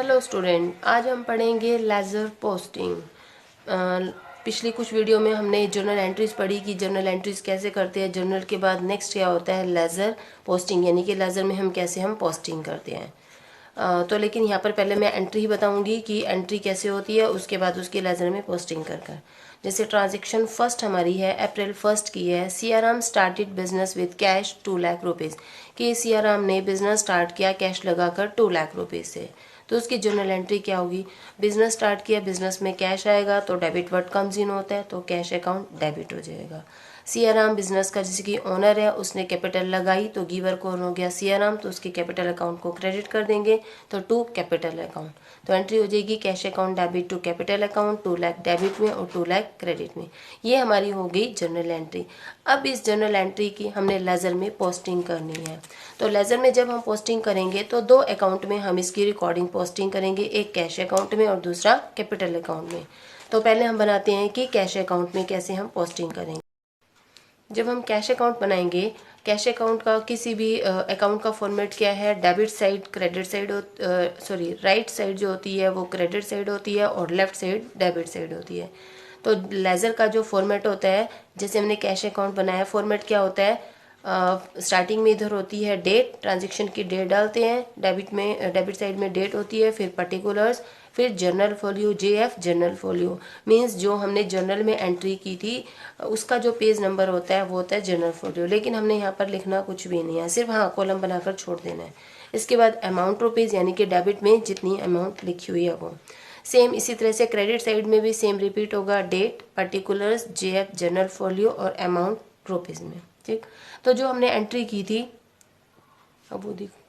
Hello student, आज हम पढ़ेंगे लेजर पोस्टिंग। पिछली कुछ वीडियो में हमने जर्नल एंट्रीज पढ़ी कि जर्नल एंट्रीज कैसे करते हैं। जर्नल के बाद नेक्स्ट क्या होता है, लेजर पोस्टिंग, यानी कि लेजर में हम कैसे पोस्टिंग करते हैं। तो लेकिन यहाँ पर पहले मैं एंट्री ही बताऊंगी कि एंट्री कैसे होती है, उसके बाद उसकी लेजर में पोस्टिंग कर जैसे ट्रांजेक्शन फर्स्ट हमारी है अप्रैल 1 की है। Siyaram started business with cash 2 lakh rupees, कि सियाराम ने बिजनेस स्टार्ट किया कैश लगाकर 2 लाख रुपीज़ से। तो उसकी जर्नल एंट्री क्या होगी, बिजनेस स्टार्ट किया, बिजनेस में कैश आएगा तो डेबिट वर्ड कम्स इन होता है, तो कैश अकाउंट डेबिट हो जाएगा। सियाराम बिजनेस का जिसकी ओनर है उसने कैपिटल लगाई तो गिवर कौन हो गया, सियाराम, तो उसके कैपिटल अकाउंट को क्रेडिट कर देंगे तो टू कैपिटल अकाउंट। तो एंट्री हो जाएगी cash account debit to capital account, 2 lakh debit में और 2 लाख क्रेडिट में। ये हमारी हो गई जनरल एंट्री। अब इस जनरल एंट्री की हमने लेजर में पोस्टिंग करनी है। तो लेजर में जब हम पोस्टिंग करेंगे तो 2 अकाउंट में हम इसकी रिकॉर्डिंग पोस्टिंग करेंगे, एक कैश अकाउंट में और दूसरा कैपिटल अकाउंट में। तो पहले हम बनाते हैं कि कैश अकाउंट में कैसे हम पोस्टिंग करेंगे। जब हम कैश अकाउंट बनाएंगे, कैश अकाउंट का किसी भी अकाउंट का फॉर्मेट क्या है, debit side credit side sorry right side जो होती है वो क्रेडिट साइड होती है और लेफ्ट साइड डेबिट साइड होती है। तो लेजर का जो फॉर्मेट होता है, जैसे हमने कैश अकाउंट बनाया, फॉर्मेट क्या होता है, स्टार्टिंग में इधर होती है डेट, ट्रांजेक्शन की डेट डालते हैं, डेबिट साइड में डेट होती है, फिर पर्टिकुलर्स, फिर journal folio, JF journal folio means जो हमने जर्नल में एंट्री की थी उसका जो पेज नंबर होता है वो होता है जर्नल फोलियो। लेकिन हमने यहाँ पर लिखना कुछ भी नहीं है, सिर्फ हाँ कॉलम बनाकर छोड़ देना है। इसके बाद अमाउंट रुपीज़, यानी कि डेबिट में जितनी अमाउंट लिखी हुई है वो सेम। इसी तरह से क्रेडिट साइड में भी सेम रिपीट होगा, date, particulars, JF journal folio और अमाउंट रुपीज़ में। ठीक, तो जो हमने एंट्री की थी, अब वो देखो,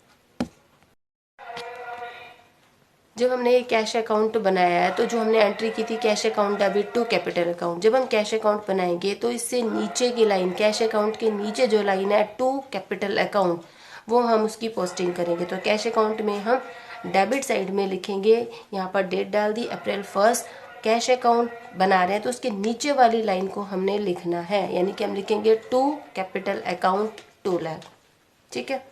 जब हमने कैश अकाउंट बनाया है तो जो हमने एंट्री की थी cash account debit to capital account, जब हम कैश अकाउंट बनाएंगे तो इससे नीचे की लाइन, कैश अकाउंट के नीचे जो लाइन है टू कैपिटल अकाउंट, वो हम उसकी पोस्टिंग करेंगे। तो कैश अकाउंट में हम डेबिट साइड में लिखेंगे, यहाँ पर डेट डाल दी अप्रैल 1, कैश अकाउंट बना रहे हैं तो उसके नीचे वाली लाइन को हमने लिखना है, यानी कि हम लिखेंगे टू कैपिटल अकाउंट 2 लाख। ठीक है,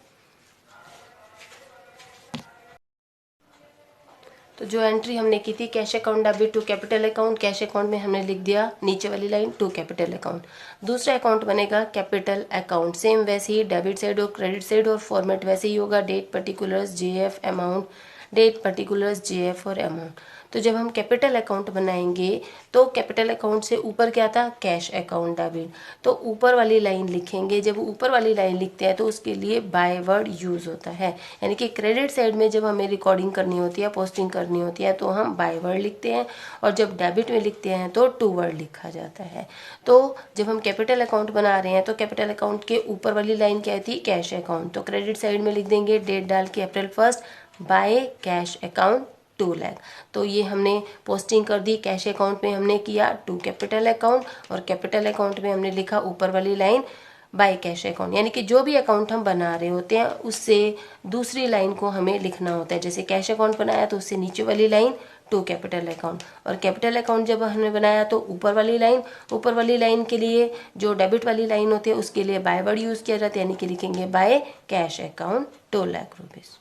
तो जो एंट्री हमने की थी cash account debit to capital account, cash account में हमने लिख दिया नीचे वाली लाइन टू कैपिटल अकाउंट। दूसरा अकाउंट बनेगा कैपिटल अकाउंट, सेम वैसे ही डेबिट साइड और क्रेडिट साइड और फॉर्मेट वैसे ही होगा, date, particulars, JF, amount, date, particulars, JF और अमाउंट। तो जब हम कैपिटल अकाउंट बनाएंगे तो कैपिटल अकाउंट से ऊपर क्या था, कैश अकाउंट डेबिट, तो ऊपर वाली लाइन लिखेंगे। जब ऊपर वाली लाइन लिखते हैं तो उसके लिए बाय वर्ड यूज होता है, यानी कि क्रेडिट साइड में जब हमें रिकॉर्डिंग करनी होती है, पोस्टिंग करनी होती है तो हम बाय वर्ड लिखते हैं, और जब डेबिट में लिखते हैं तो टू वर्ड लिखा जाता है। तो जब हम कैपिटल अकाउंट बना रहे हैं तो कैपिटल अकाउंट के ऊपर वाली लाइन क्या थी, कैश अकाउंट, तो क्रेडिट साइड में लिख देंगे डेट डाल के अप्रैल 1 बाय कैश अकाउंट 2 लाख। तो ये हमने पोस्टिंग कर दी, कैश अकाउंट में हमने किया टू कैपिटल अकाउंट और कैपिटल अकाउंट में हमने लिखा ऊपर वाली लाइन बाय कैश अकाउंट, यानी कि जो भी अकाउंट हम बना रहे होते हैं उससे दूसरी लाइन को हमें लिखना होता है। जैसे कैश अकाउंट बनाया तो उससे नीचे वाली लाइन टू कैपिटल अकाउंट, और कैपिटल अकाउंट जब हमने बनाया तो ऊपर वाली लाइन के लिए जो डेबिट वाली लाइन होती है उसके लिए बाय वर्ड यूज किया जाता है, यानी कि लिखेंगे by cash account 2 lakh rupees.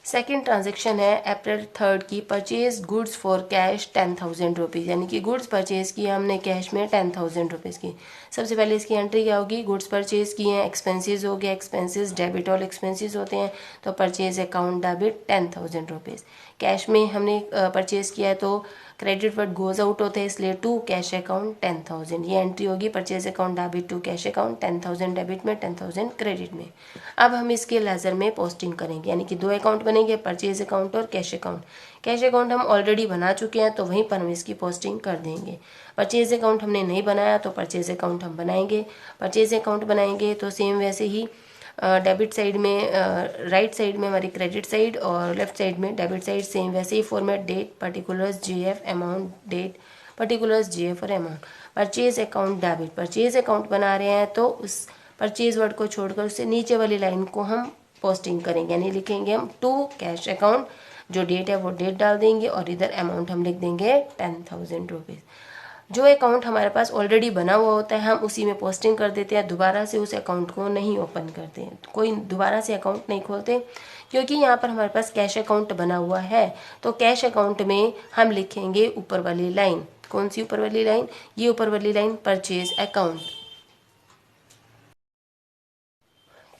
Second transaction है अप्रैल 3 की, purchase goods for cash 10,000 rupees, यानी कि गुड्स परचेज किया हमने कैश में 10,000 रुपीज़ की। सबसे पहले इसकी एंट्री क्या होगी, गुड्स परचेज किए हैं, एक्सपेंसेस हो गया, एक्सपेंसेस डेबिट और एक्सपेंसेस होते हैं, तो purchase account debit 10,000 rupees. Cash में हमने परचेज किया है तो क्रेडिट वर्ड गोज आउट होता है, इसलिए टू कैश अकाउंट 10,000, ये एंट्री होगी purchase account debit to cash account, 10,000 debit में 10,000 क्रेडिट में। अब हम इसके लेजर में पोस्टिंग करेंगे, यानी कि 2 अकाउंट बनेंगे, परचेज अकाउंट और कैश अकाउंट। कैश अकाउंट हम ऑलरेडी बना चुके हैं तो वहीं पर हम इसकी पोस्टिंग कर देंगे। परचेज अकाउंट हमने नहीं बनाया तो परचेज अकाउंट हम बनाएंगे। परचेज अकाउंट बनाएंगे तो सेम वैसे ही डेबिट साइड में राइट साइड में हमारी क्रेडिट साइड और लेफ्ट साइड में डेबिट साइड, सेम वैसे ही format, date, particulars, JF, amount, date, particulars, JF और amount. Purchase account debit, purchase account बना रहे हैं तो उस परचेज वर्ड को छोड़कर उससे नीचे वाली लाइन को हम पोस्टिंग करेंगे, यानी लिखेंगे हम टू कैश अकाउंट, जो डेट है वो डेट डाल देंगे और इधर अमाउंट हम लिख देंगे 10,000 रुपीज़। जो अकाउंट हमारे पास ऑलरेडी बना हुआ होता है हम उसी में पोस्टिंग कर देते हैं, दोबारा से उस अकाउंट को नहीं ओपन करते हैं, कोई दोबारा से अकाउंट नहीं खोलते, क्योंकि यहाँ पर हमारे पास कैश अकाउंट बना हुआ है। तो कैश अकाउंट में हम लिखेंगे ऊपर वाली लाइन, कौन सी ऊपर वाली लाइन, ये ऊपर वाली line purchase account.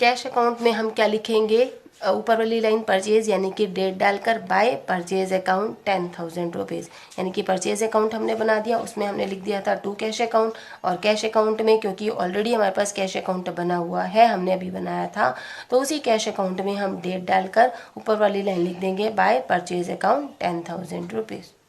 Cash account में हम क्या लिखेंगे, ऊपर वाली लाइन परचेज यानी कि डेट डालकर बाय परचेज अकाउंट 10,000 रुपीज़, यानी कि परचेज अकाउंट हमने बना दिया, उसमें हमने लिख दिया था टू कैश अकाउंट। और कैश अकाउंट में क्योंकि ऑलरेडी हमारे पास कैश अकाउंट बना हुआ है, हमने अभी बनाया था, तो उसी कैश अकाउंट में हम डेट डालकर ऊपर वाली लाइन लिख देंगे by purchase account 10,000 rupees.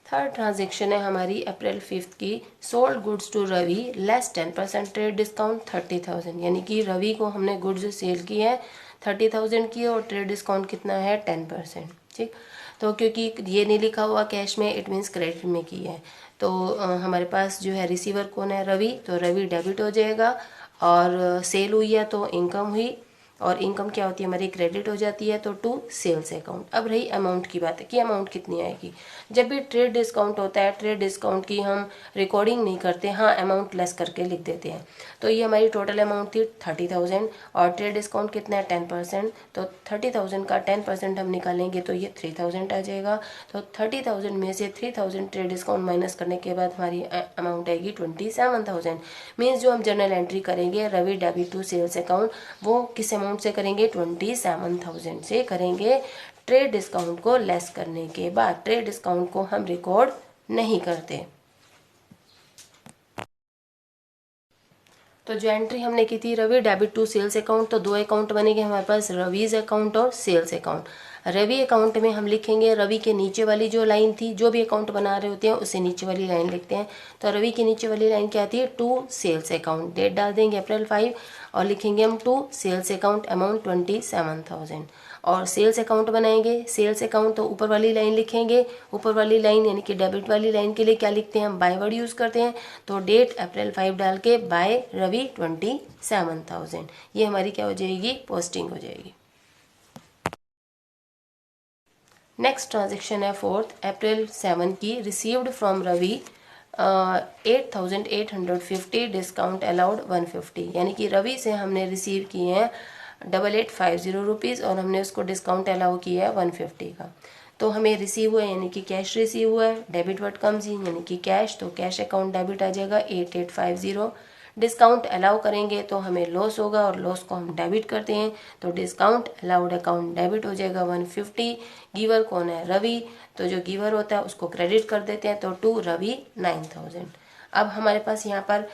Third transaction है हमारी अप्रैल 5 की, sold goods to Ravi less 10% trade discount 30,000, यानी कि रवि को हमने गुड्स सेल की है 30,000 की और ट्रेड डिस्काउंट कितना है 10%। ठीक, तो क्योंकि ये नहीं लिखा हुआ कैश में, इट मीन्स क्रेडिट में की है, तो हमारे पास जो है रिसीवर कौन है, रवि, तो रवि डेबिट हो जाएगा। और सेल हुई है तो इनकम हुई, और इनकम क्या होती है हमारी, क्रेडिट हो जाती है, तो टू सेल्स अकाउंट। अब रही अमाउंट की बात कि अमाउंट कितनी आएगी। जब भी ट्रेड डिस्काउंट होता है, ट्रेड डिस्काउंट की हम रिकॉर्डिंग नहीं करते, हाँ अमाउंट लेस करके लिख देते हैं। तो ये हमारी टोटल अमाउंट थी 30,000 और ट्रेड डिस्काउंट कितना है 10%, तो 30,000 का 10% हम निकालेंगे तो ये 3,000 आ जाएगा। तो 30,000 में से 3,000 ट्रेड डिस्काउंट माइनस करने के बाद हमारी अमाउंट आएगी 27,000। मीन्स जो हम जर्नल एंट्री करेंगे Ravi debit to sales account, वो किस अमाउंट से करेंगे, 27,000 से करेंगे, ट्रेड डिस्काउंट को लेस करने के बाद। ट्रेड डिस्काउंट को हम रिकॉर्ड नहीं करते। तो जो एंट्री हमने की थी Ravi debit to sales account, तो दो अकाउंट बनेंगे हमारे पास, रविज अकाउंट और सेल्स अकाउंट। रवि अकाउंट में हम लिखेंगे रवि के नीचे वाली जो लाइन थी, जो भी अकाउंट बना रहे होते हैं उससे नीचे वाली लाइन लिखते हैं। तो रवि के नीचे वाली लाइन क्या आती है, टू सेल्स अकाउंट, डेट डाल देंगे अप्रैल 5 और लिखेंगे हम टू सेल्स अकाउंट अमाउंट 27,000। और सेल्स अकाउंट बनाएंगे, सेल्स अकाउंट तो ऊपर वाली लाइन लिखेंगे, ऊपर वाली लाइन यानी कि डेबिट वाली लाइन के लिए क्या लिखते हैं हम, बाय वर्ड यूज़ करते हैं, तो डेट अप्रैल 5 डाल के बाय रवि 27,000, ये हमारी क्या हो जाएगी, पोस्टिंग हो जाएगी। नेक्स्ट ट्रांजेक्शन है फोर्थ, अप्रैल 7 की, received from Ravi 8,850 discount allowed 150, यानी कि रवि से हमने रिसीव किए हैं 8850 रुपीज़ और हमने उसको डिस्काउंट अलाउ किया है 150 का। तो हमें रिसीव हुआ है यानी कि कैश रिसीव हुआ है, डेबिट वर्ड कम्स इन यानी कि कैश, तो कैश अकाउंट डेबिट आ जाएगा 8850। डिस्काउंट अलाउ करेंगे तो हमें लॉस होगा और लॉस को हम डेबिट करते हैं, तो डिस्काउंट अलाउड अकाउंट डेबिट हो जाएगा 150। गिवर कौन है, रवि, तो जो गिवर होता है उसको क्रेडिट कर देते हैं, तो टू रवि 9,000। अब हमारे पास यहाँ पर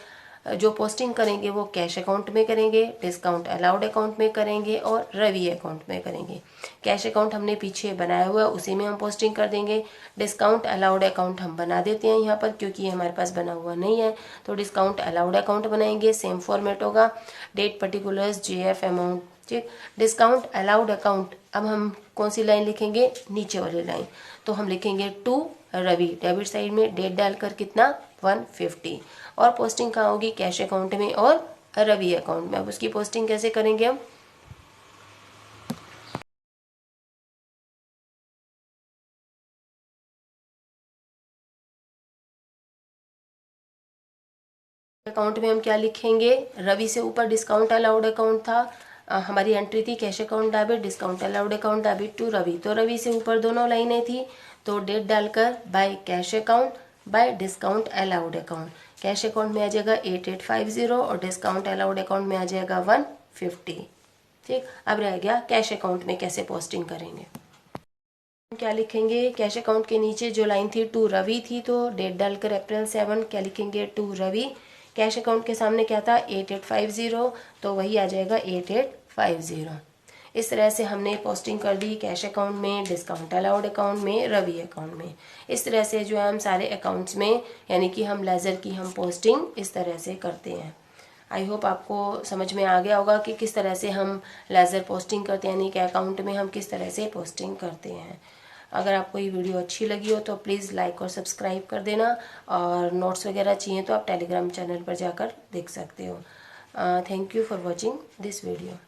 जो पोस्टिंग करेंगे वो कैश अकाउंट में करेंगे, डिस्काउंट अलाउड अकाउंट में करेंगे और रवि अकाउंट में करेंगे। कैश अकाउंट हमने पीछे बनाया हुआ है उसी में हम पोस्टिंग कर देंगे। डिस्काउंट अलाउड अकाउंट हम बना देते हैं यहाँ पर क्योंकि ये हमारे पास बना हुआ नहीं है, तो डिस्काउंट अलाउड अकाउंट बनाएंगे, सेम फॉर्मेट होगा, डेट पर्टिकुलर्स JF अमाउंट। ठीक, डिस्काउंट अलाउड अकाउंट, अब हम कौन सी लाइन लिखेंगे, नीचे वाली लाइन, तो हम लिखेंगे टू रवि, डेबिट साइड में डेट डालकर कितना 150, और पोस्टिंग कहाँ होगी, कैश अकाउंट में और रवि अकाउंट में। अब उसकी पोस्टिंग कैसे करेंगे हम, अकाउंट में हम क्या लिखेंगे, रवि से ऊपर डिस्काउंट अलाउड अकाउंट था, हमारी एंट्री थी cash account debit, discount allowed account debit to Ravi, तो रवि से ऊपर दोनों लाइनें थी, तो डेट डालकर by cash account by discount allowed account. Cash account में आ जाएगा 8850 और डिस्काउंट अलाउड अकाउंट में आ जाएगा 150। ठीक, अब रह गया कैश अकाउंट में कैसे पोस्टिंग करेंगे। क्या लिखेंगे, कैश अकाउंट के नीचे जो लाइन थी टू रवि थी, तो डेट डालकर अप्रैल 7 क्या लिखेंगे, टू रवि। कैश अकाउंट के सामने क्या था 8850, तो वही आ जाएगा 8850। इस तरह से हमने पोस्टिंग कर दी कैश अकाउंट में, डिस्काउंट अलाउड अकाउंट में, रवि अकाउंट में। इस तरह से जो है हम सारे अकाउंट्स में यानी कि हम लेजर की हम पोस्टिंग इस तरह से करते हैं। आई होप आपको समझ में आ गया होगा कि किस तरह से हम लेजर पोस्टिंग करते हैं, यानी कि अकाउंट में हम किस तरह से पोस्टिंग करते हैं। अगर आपको ये वीडियो अच्छी लगी हो तो प्लीज़ लाइक और सब्सक्राइब कर देना, और नोट्स वगैरह चाहिए तो आप टेलीग्राम चैनल पर जाकर देख सकते हो। Thank you for watching this video.